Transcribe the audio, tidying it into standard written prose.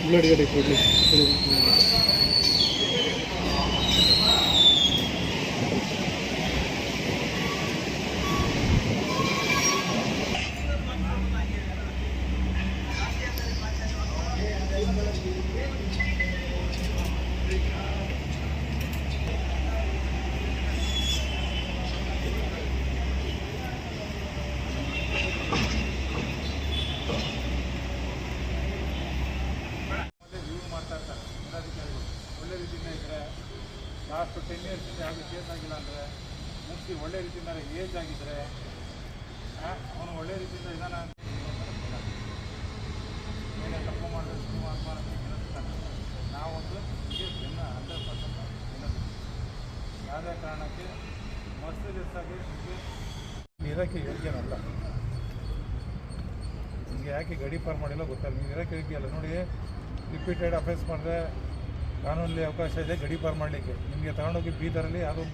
Blood ಗಡಿ ಕೊಡಲಿ. ಒಳ್ಳೆ ರೀತಿಯಿಂದ ಇದ್ದರೆ ಲಾಸ್ಟ್ 10 ಇಯರ್ಸಿಂದ ಯಾವುದೇ ಕೇಸ್ ಆಗಿಲ್ಲ ಅಂದರೆ ಮುಗಿಸಿ ಒಳ್ಳೆ ರೀತಿಯಿಂದ ಏಜ್ ಆಗಿದ್ದರೆ ಅವನು ಒಳ್ಳೆ ರೀತಿಯಿಂದ ಇದ್ದಾನ ಅಂತ ಏನೇ ತಪ್ಪು ಮಾಡಿದ್ರೆ ಸುಮ್ಮ ನಾವೊಂದು ಹೀಗೆ ಬೆನ್ನ 100% ಯಾವುದೇ ಕಾರಣಕ್ಕೆ ಮರ್ಸಿಲೆಸ್ ಆಗಿ ಇರೋಕ್ಕೆ ಯೋಗ್ಯನಲ್ಲ. ನಿಮಗೆ ಯಾಕೆ ಗಡಿ ಪಾರ್ ಮಾಡಿಲ್ಲ ಗೊತ್ತಲ್ಲ, ನೀವು ಇರೋಕ್ಕೆ ಯೋಗ್ಯ ನೋಡಿ. ರಿಪೀಟೆಡ್ ಅಫೆನ್ಸ್ ಮಾಡಿದ್ರೆ ಕಾನೂನಲ್ಲಿ ಅವಕಾಶ ಇದೆ ಗಡಿ ಪಾರ್ ಮಾಡಲಿಕ್ಕೆ. ನಿಮಗೆ ತಗೊಂಡೋಗಿ ಬೀದರಲ್ಲಿ ಯಾವುದೋ